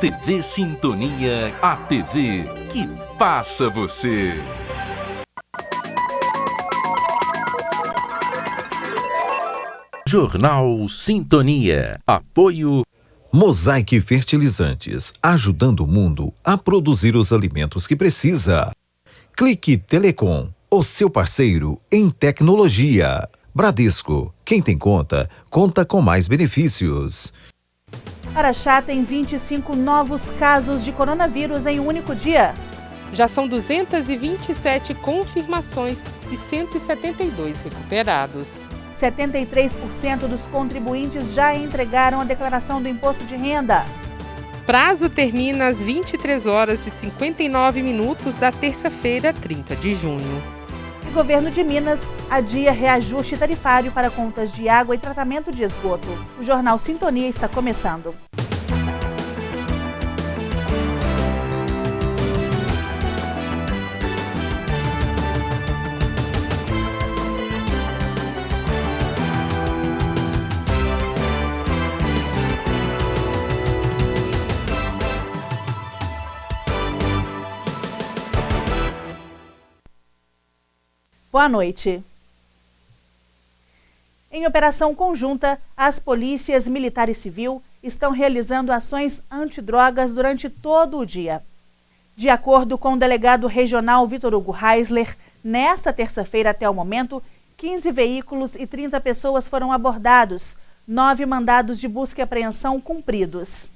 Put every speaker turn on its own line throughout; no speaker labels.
TV Sintonia, a TV que passa você. Jornal Sintonia. Apoio
Mosaic Fertilizantes, ajudando o mundo a produzir os alimentos que precisa. Clique Telecom, o seu parceiro em tecnologia. Bradesco, quem tem conta, conta com mais benefícios.
Araxá tem 25 novos casos de coronavírus em um único dia.
Já são 227 confirmações e 172 recuperados.
73% dos contribuintes já entregaram a declaração do imposto de renda.
Prazo termina às 23 horas e 59 minutos da terça-feira, 30 de junho.
O governo de Minas adia reajuste tarifário para contas de água e tratamento de esgoto. O Jornal Sintonia está começando. Boa noite. Em operação conjunta, as polícias militar e civil estão realizando ações antidrogas durante todo o dia. De acordo com o delegado regional Vitor Hugo Heisler, nesta terça-feira até o momento, 15 veículos e 30 pessoas foram abordados, 9 mandados de busca e apreensão cumpridos.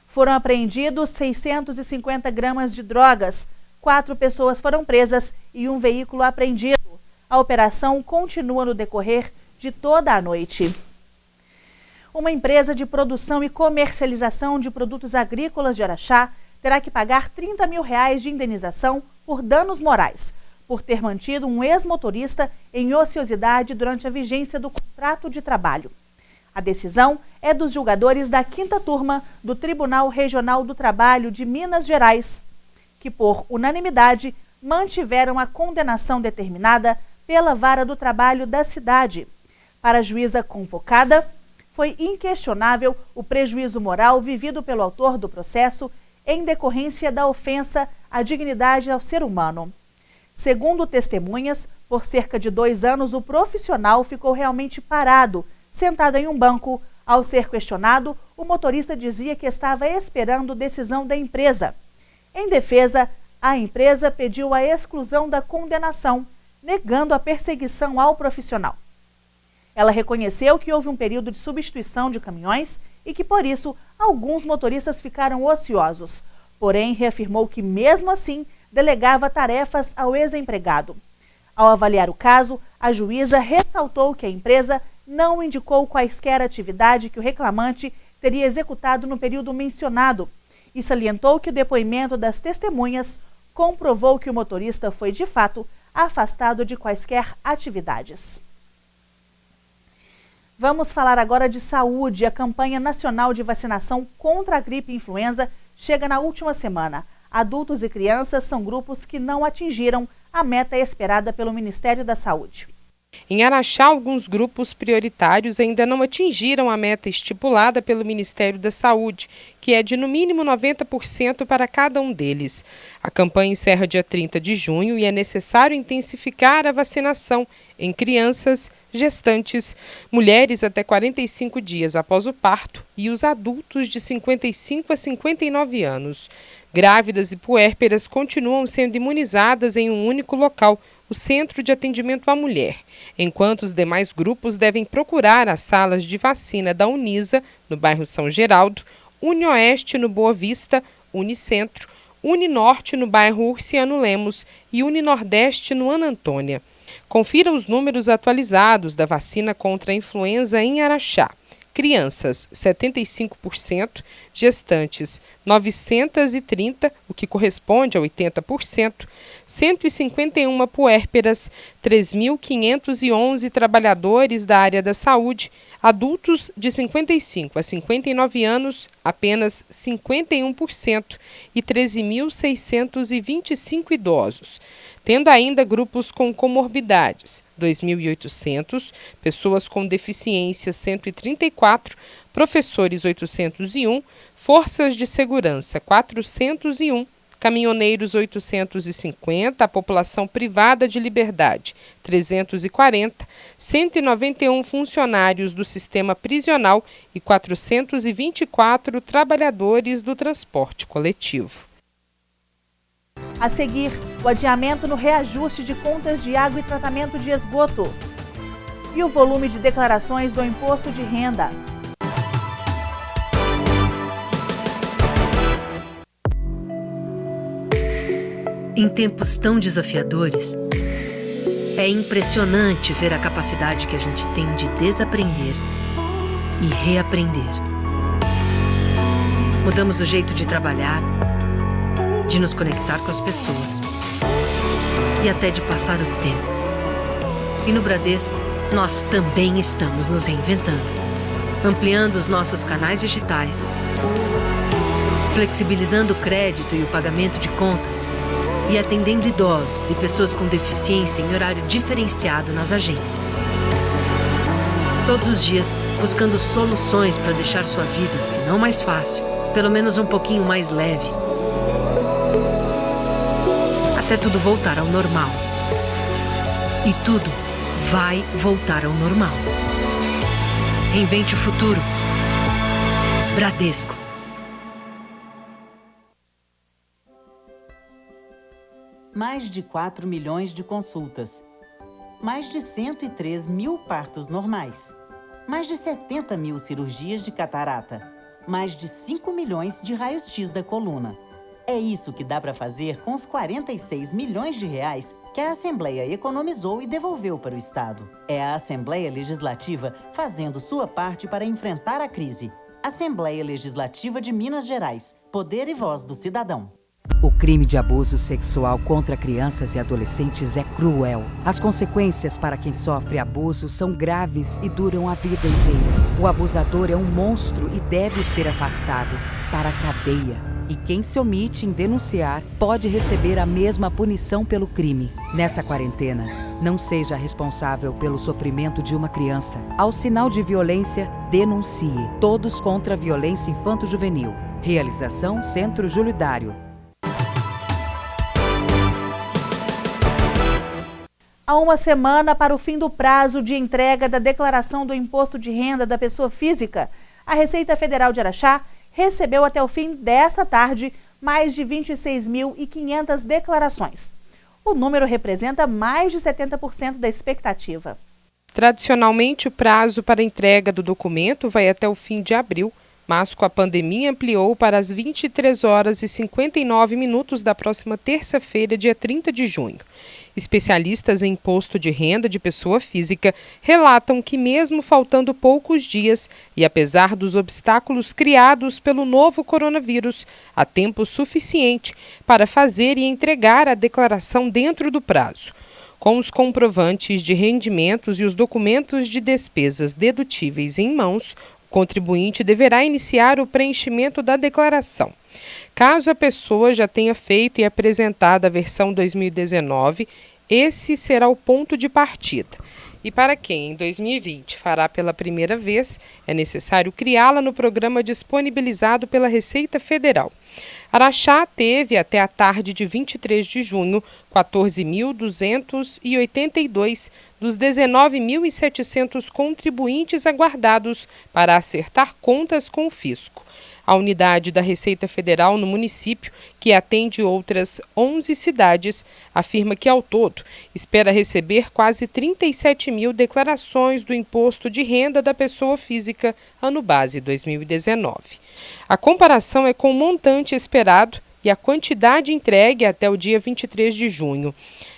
Foram apreendidos 650 gramas de drogas, 4 pessoas foram presas e um veículo apreendido. A operação continua no decorrer de toda a noite. Uma empresa de produção e comercialização de produtos agrícolas de Araxá terá que pagar R$30 mil de indenização por danos morais, por ter mantido um ex-motorista em ociosidade durante a vigência do contrato de trabalho. A decisão é dos julgadores da 5ª turma do Tribunal Regional do Trabalho de Minas Gerais, que, por unanimidade, mantiveram a condenação determinada pela Vara do Trabalho da cidade. Para a juíza convocada, foi inquestionável o prejuízo moral vivido pelo autor do processo em decorrência da ofensa à dignidade ao ser humano. Segundo testemunhas, por cerca de 2 anos o profissional ficou realmente parado, sentado em um banco. Ao ser questionado, o motorista dizia que estava esperando decisão da empresa. Em defesa, a empresa pediu a exclusão da condenação, negando a perseguição ao profissional. Ela reconheceu que houve um período de substituição de caminhões e que, por isso, alguns motoristas ficaram ociosos. Porém, reafirmou que, mesmo assim, delegava tarefas ao ex-empregado. Ao avaliar o caso, a juíza ressaltou que a empresa não indicou quaisquer atividade que o reclamante teria executado no período mencionado e salientou que o depoimento das testemunhas comprovou que o motorista foi, de fato, afastado de quaisquer atividades. Vamos falar agora de saúde. A campanha nacional de vacinação contra a gripe e influenza chega na última semana. Adultos e crianças são grupos que não atingiram a meta esperada pelo Ministério da Saúde.
Em Araxá, alguns grupos prioritários ainda não atingiram a meta estipulada pelo Ministério da Saúde, que é de no mínimo 90% para cada um deles. A campanha encerra dia 30 de junho e é necessário intensificar a vacinação em crianças, gestantes, mulheres até 45 dias após o parto e os adultos de 55 a 59 anos. Grávidas e puérperas continuam sendo imunizadas em um único local, o Centro de Atendimento à Mulher, enquanto os demais grupos devem procurar as salas de vacina da Unisa, no bairro São Geraldo, Unioeste, no Boa Vista, Unicentro, Uninorte, no bairro Urciano Lemos e Uninordeste, no Ana Antônia. Confira os números atualizados da vacina contra a influenza em Araxá. Crianças, 75%, gestantes, 930, o que corresponde a 80%, 151 puérperas, 3.511 trabalhadores da área da saúde, adultos de 55 a 59 anos apenas 51% e 13.625 idosos, tendo ainda grupos com comorbidades, 2.800, pessoas com deficiência, 134, professores, 801, forças de segurança, 401, caminhoneiros, 850, a população privada de liberdade, 340, 191 funcionários do sistema prisional e 424 trabalhadores do transporte coletivo.
A seguir, o adiamento no reajuste de contas de água e tratamento de esgoto. E o volume de declarações do imposto de renda.
Em tempos tão desafiadores, é impressionante ver a capacidade que a gente tem de desaprender e reaprender. Mudamos o jeito de trabalhar, de nos conectar com as pessoas e até de passar o tempo. E no Bradesco, nós também estamos nos reinventando, ampliando os nossos canais digitais, flexibilizando o crédito e o pagamento de contas e atendendo idosos e pessoas com deficiência em horário diferenciado nas agências. Todos os dias, buscando soluções para deixar sua vida, se não mais fácil, pelo menos um pouquinho mais leve. Até tudo voltar ao normal. E tudo vai voltar ao normal. Reinvente o futuro. Bradesco.
Mais de 4 milhões de consultas, mais de 103 mil partos normais, mais de 70 mil cirurgias de catarata, mais de 5 milhões de raios-x da coluna. É isso que dá para fazer com os 46 milhões de reais que a Assembleia economizou e devolveu para o Estado. É a Assembleia Legislativa fazendo sua parte para enfrentar a crise. Assembleia Legislativa de Minas Gerais. Poder e voz do cidadão.
O crime de abuso sexual contra crianças e adolescentes é cruel. As consequências para quem sofre abuso são graves e duram a vida inteira. O abusador é um monstro e deve ser afastado para a cadeia. E quem se omite em denunciar pode receber a mesma punição pelo crime. Nessa quarentena, não seja responsável pelo sofrimento de uma criança. Ao sinal de violência, denuncie. Todos contra a violência infanto-juvenil. Realização Centro Júlio Dário.
Há uma semana para o fim do prazo de entrega da declaração do imposto de renda da pessoa física, a Receita Federal de Araxá recebeu até o fim desta tarde mais de 26.500 declarações. O número representa mais de 70% da expectativa.
Tradicionalmente, o prazo para entrega do documento vai até o fim de abril, mas com a pandemia ampliou para as 23 horas e 59 minutos da próxima terça-feira, dia 30 de junho. Especialistas em imposto de renda de pessoa física relatam que, mesmo faltando poucos dias e apesar dos obstáculos criados pelo novo coronavírus, há tempo suficiente para fazer e entregar a declaração dentro do prazo. Com os comprovantes de rendimentos e os documentos de despesas dedutíveis em mãos, o contribuinte deverá iniciar o preenchimento da declaração. Caso a pessoa já tenha feito e apresentado a versão 2019, esse será o ponto de partida. E para quem em 2020 fará pela primeira vez, é necessário criá-la no programa disponibilizado pela Receita Federal. Araxá teve até a tarde de 23 de junho 14.282 dos 19.700 contribuintes aguardados para acertar contas com o fisco. A unidade da Receita Federal no município, que atende outras 11 cidades, afirma que, ao todo, espera receber quase 37 mil declarações do imposto de renda da pessoa física ano base 2019. A comparação é com o montante esperado e a quantidade entregue até o dia 23 de junho.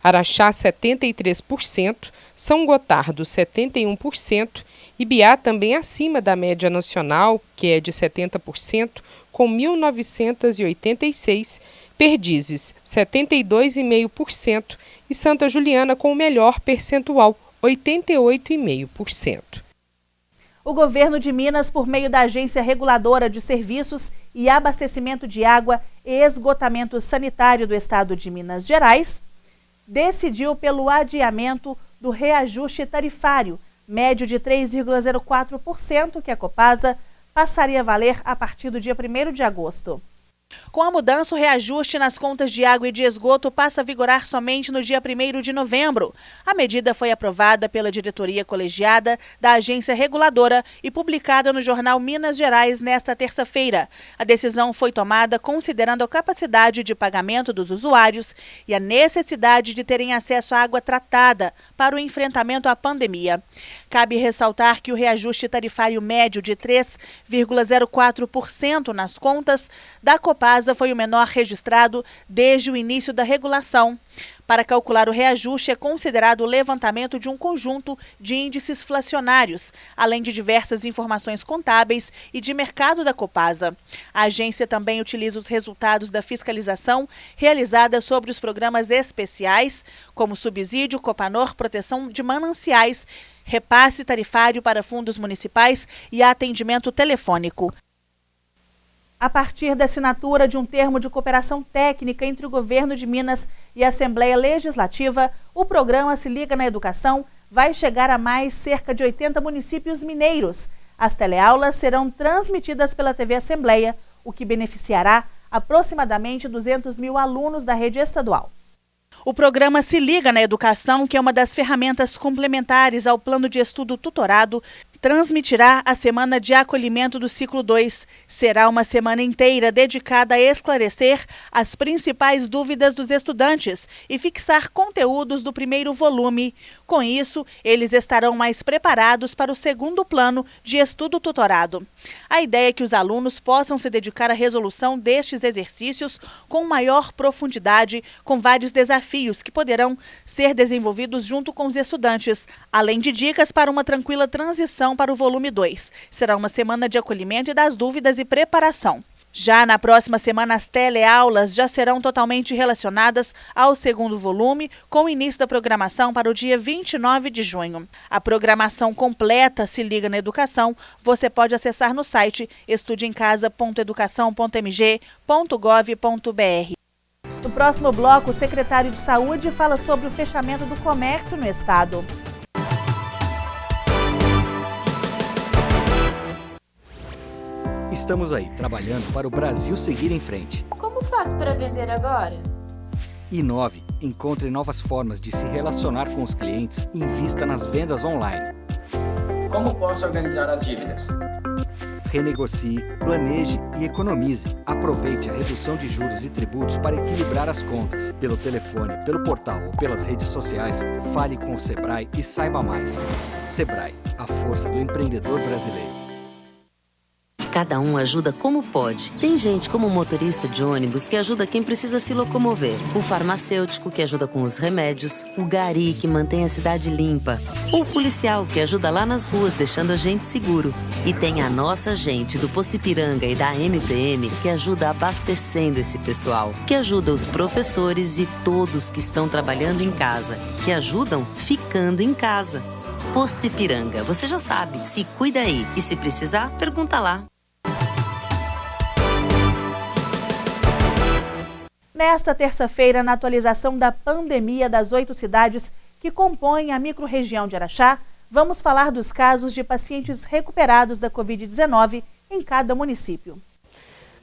Araxá, 73%, São Gotardo, 71%, Ibiá também acima da média nacional, que é de 70%, com 1.986, Perdizes, 72,5% e Santa Juliana com o melhor percentual, 88,5%.
O governo de Minas, por meio da Agência Reguladora de Serviços e Abastecimento de Água e Esgotamento Sanitário do Estado de Minas Gerais, decidiu pelo adiamento do reajuste tarifário médio de 3,04% que a Copasa passaria a valer a partir do dia 1º de agosto. Com a mudança, o reajuste nas contas de água e de esgoto passa a vigorar somente no dia 1º de novembro. A medida foi aprovada pela diretoria colegiada da agência reguladora e publicada no jornal Minas Gerais nesta terça-feira. A decisão foi tomada considerando a capacidade de pagamento dos usuários e a necessidade de terem acesso à água tratada para o enfrentamento à pandemia. Cabe ressaltar que o reajuste tarifário médio de 3,04% nas contas da Copasa foi o menor registrado desde o início da regulação. Para calcular o reajuste é considerado o levantamento de um conjunto de índices inflacionários, além de diversas informações contábeis e de mercado da Copasa. A agência também utiliza os resultados da fiscalização realizada sobre os programas especiais, como subsídio, Copanor, proteção de mananciais, repasse tarifário para fundos municipais e atendimento telefônico. A partir da assinatura de um termo de cooperação técnica entre o governo de Minas e a Assembleia Legislativa, o programa Se Liga na Educação vai chegar a mais cerca de 80 municípios mineiros. As teleaulas serão transmitidas pela TV Assembleia, o que beneficiará aproximadamente 200 mil alunos da rede estadual. O programa Se Liga na Educação, que é uma das ferramentas complementares ao plano de estudo tutorado, transmitirá a Semana de Acolhimento do Ciclo 2. Será uma semana inteira dedicada a esclarecer as principais dúvidas dos estudantes e fixar conteúdos do primeiro volume. Com isso, eles estarão mais preparados para o segundo plano de estudo tutorado. A ideia é que os alunos possam se dedicar à resolução destes exercícios com maior profundidade, com vários desafios que poderão ser desenvolvidos junto com os estudantes, além de dicas para uma tranquila transição para o volume 2. Será uma semana de acolhimento e das dúvidas e preparação. Já na próxima semana, as teleaulas já serão totalmente relacionadas ao segundo volume, com o início da programação para o dia 29 de junho. A programação completa Se Liga na Educação você pode acessar no site estudeemcasa.educação.mg.gov.br. No próximo bloco, o secretário de Saúde fala sobre o fechamento do comércio no estado.
Estamos aí, trabalhando para o Brasil seguir em frente.
Como faço para vender agora?
Inove, encontre novas formas de se relacionar com os clientes e invista nas vendas online.
Como posso organizar as dívidas?
Renegocie, planeje e economize. Aproveite a redução de juros e tributos para equilibrar as contas. Pelo telefone, pelo portal ou pelas redes sociais, fale com o Sebrae e saiba mais. Sebrae, a força do empreendedor brasileiro.
Cada um ajuda como pode. Tem gente como o motorista de ônibus que ajuda quem precisa se locomover. O farmacêutico que ajuda com os remédios. O gari que mantém a cidade limpa. Ou o policial que ajuda lá nas ruas deixando a gente seguro. E tem a nossa gente do Posto Ipiranga e da MPM que ajuda abastecendo esse pessoal. Que ajuda os professores e todos que estão trabalhando em casa. Que ajudam ficando em casa. Posto Ipiranga, você já sabe. Se cuida aí. E se precisar, pergunta lá.
Nesta terça-feira, na atualização da pandemia das 8 cidades que compõem a microrregião de Araxá, vamos falar dos casos de pacientes recuperados da Covid-19 em cada município.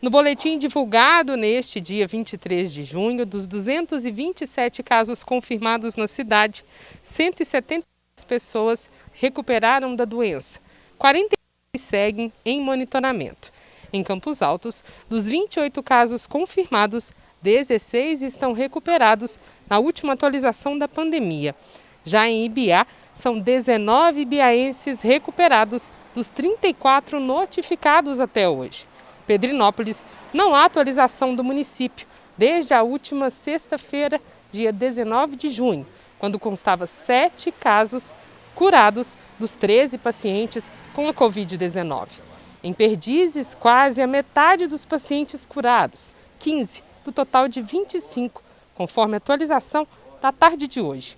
No boletim divulgado neste dia 23 de junho, dos 227 casos confirmados na cidade, 170 pessoas recuperaram da doença, 40 seguem em monitoramento. Em Campos Altos, dos 28 casos confirmados, 16 estão recuperados na última atualização da pandemia. Já em Ibiá, são 19 ibiaenses recuperados dos 34 notificados até hoje. Pedrinópolis, não há atualização do município desde a última sexta-feira, dia 19 de junho, quando constava 7 casos curados dos 13 pacientes com a Covid-19. Em Perdizes, quase a metade dos pacientes curados, 15 do total de 25, conforme a atualização da tarde de hoje.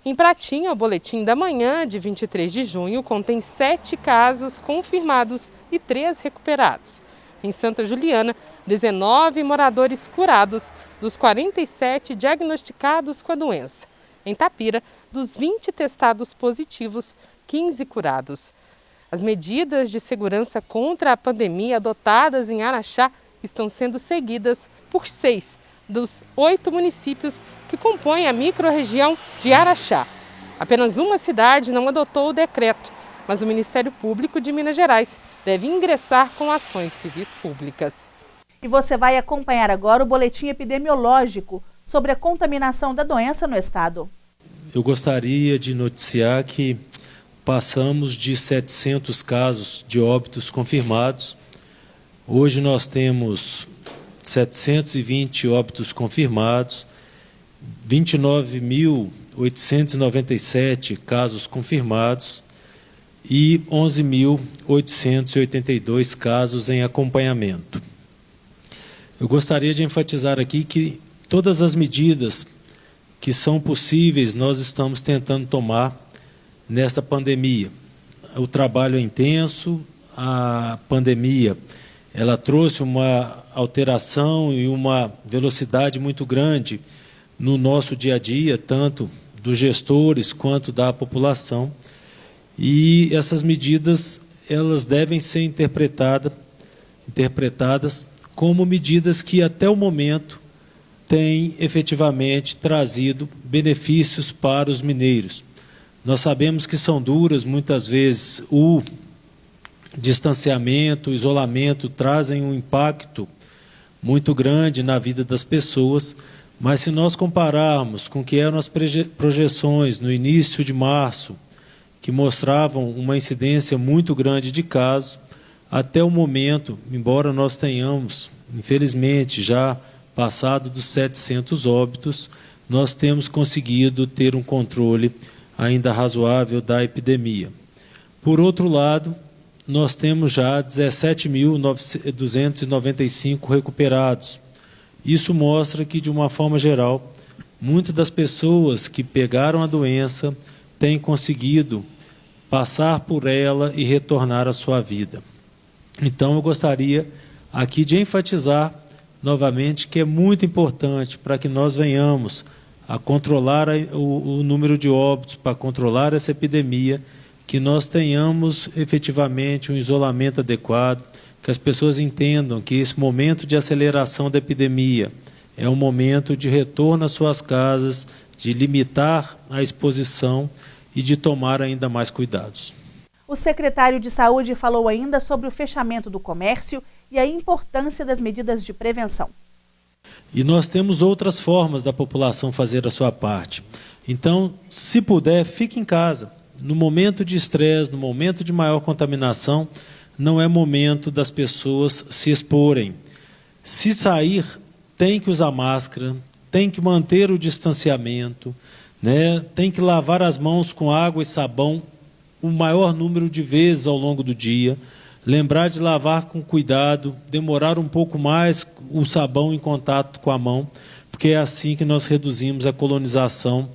Em Pratinha, o boletim da manhã de 23 de junho contém 7 casos confirmados e 3 recuperados. Em Santa Juliana, 19 moradores curados dos 47 diagnosticados com a doença. Em Tapira, dos 20 testados positivos, 15 curados. As medidas de segurança contra a pandemia adotadas em Araxá estão sendo seguidas por 6 dos 8 municípios que compõem a microrregião de Araxá. Apenas uma cidade não adotou o decreto, mas o Ministério Público de Minas Gerais deve ingressar com ações civis públicas.
E você vai acompanhar agora o boletim epidemiológico sobre a contaminação da doença no estado.
Eu gostaria de noticiar que passamos de 700 casos de óbitos confirmados. Hoje nós temos 720 óbitos confirmados, 29.897 casos confirmados e 11.882 casos em acompanhamento. Eu gostaria de enfatizar aqui que todas as medidas que são possíveis nós estamos tentando tomar nesta pandemia. O trabalho é intenso, a pandemia ela trouxe uma alteração e uma velocidade muito grande no nosso dia a dia, tanto dos gestores quanto da população. E essas medidas elas devem ser interpretadas como medidas que até o momento têm efetivamente trazido benefícios para os mineiros. Nós sabemos que são duras, muitas vezes o distanciamento, o isolamento trazem um impacto muito grande na vida das pessoas, mas se nós compararmos com o que eram as projeções no início de março, que mostravam uma incidência muito grande de casos, até o momento, embora nós tenhamos, infelizmente, já passado dos 700 óbitos, nós temos conseguido ter um controle ainda razoável da epidemia. Por outro lado, nós temos já 17.295 recuperados. Isso mostra que, de uma forma geral, muitas das pessoas que pegaram a doença têm conseguido passar por ela e retornar à sua vida. Então, eu gostaria aqui de enfatizar novamente que é muito importante para que nós venhamos a controlar o número de óbitos, para controlar essa epidemia, que nós tenhamos efetivamente um isolamento adequado, que as pessoas entendam que esse momento de aceleração da epidemia é um momento de retorno às suas casas, de limitar a exposição e de tomar ainda mais cuidados.
O secretário de Saúde falou ainda sobre o fechamento do comércio e a importância das medidas de prevenção.
E nós temos outras formas da população fazer a sua parte. Então, se puder, fique em casa. No momento de estresse, no momento de maior contaminação, não é momento das pessoas se exporem. Se sair, tem que usar máscara, tem que manter o distanciamento, né? Tem que lavar as mãos com água e sabão o maior número de vezes ao longo do dia. Lembrar de lavar com cuidado, demorar um pouco mais o sabão em contato com a mão, porque é assim que nós reduzimos a colonização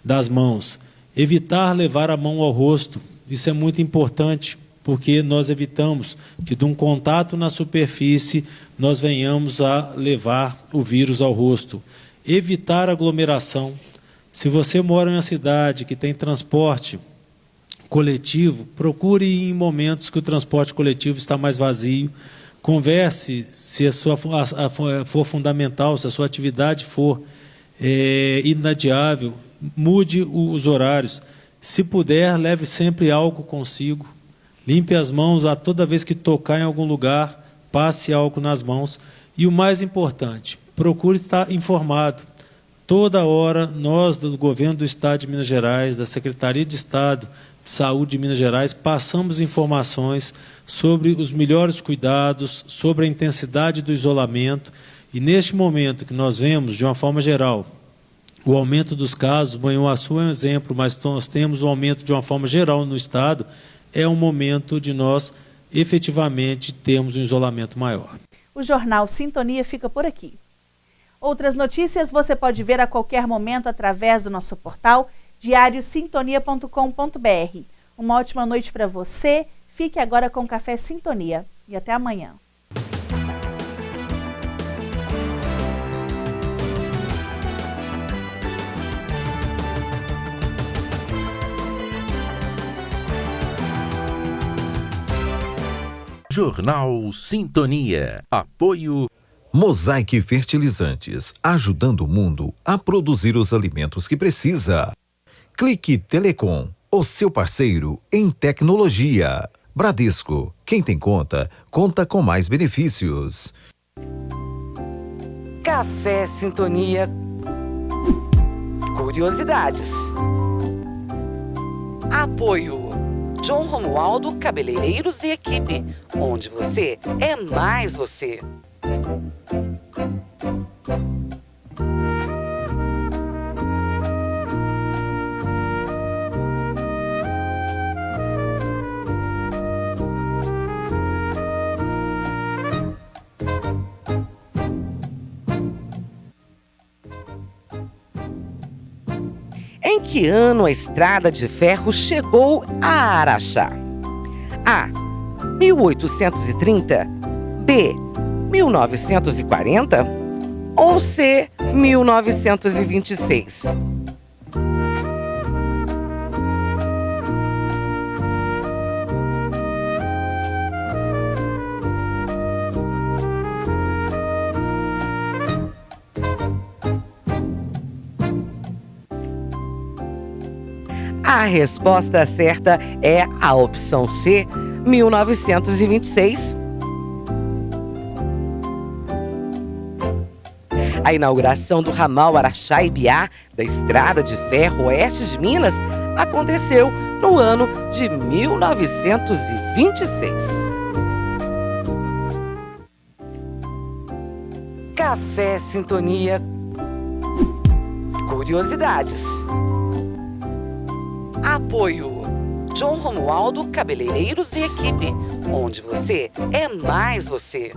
das mãos. Evitar levar a mão ao rosto, isso é muito importante, porque nós evitamos que de um contato na superfície nós venhamos a levar o vírus ao rosto. Evitar aglomeração. Se você mora em uma cidade que tem transporte coletivo, procure ir em momentos que o transporte coletivo está mais vazio. Converse se for fundamental, se a sua atividade for inadiável, mude os horários. Se puder, leve sempre álcool consigo. Limpe as mãos a toda vez que tocar em algum lugar, passe álcool nas mãos. E o mais importante, procure estar informado. Toda hora, nós do Governo do Estado de Minas Gerais, da Secretaria de Estado de Saúde de Minas Gerais, passamos informações sobre os melhores cuidados, sobre a intensidade do isolamento. E neste momento que nós vemos, de uma forma geral, o aumento dos casos, Banhuaçu é um exemplo, mas nós temos um aumento de uma forma geral no Estado, é um momento de nós efetivamente termos um isolamento maior.
O Jornal Sintonia fica por aqui. Outras notícias você pode ver a qualquer momento através do nosso portal diariosintonia.com.br. Uma ótima noite para você. Fique agora com Café Sintonia e até amanhã.
Jornal Sintonia. Apoio
Mosaic Fertilizantes, ajudando o mundo a produzir os alimentos que precisa. Clique Telecom, o seu parceiro em tecnologia. Bradesco, quem tem conta, conta com mais benefícios.
Café Sintonia. Curiosidades. Apoio John Romualdo Cabeleireiros e Equipe, onde você é mais você. Em que ano a estrada de ferro chegou a Araxá? A. 1830, B. 1940 ou C. 1926? A resposta certa é a opção C, 1926. A inauguração do ramal Araxá-Ibiá da Estrada de Ferro Oeste de Minas aconteceu no ano de 1926. Café Sintonia. Curiosidades. Apoio John Romualdo Cabeleireiros e Equipe, onde você é mais você.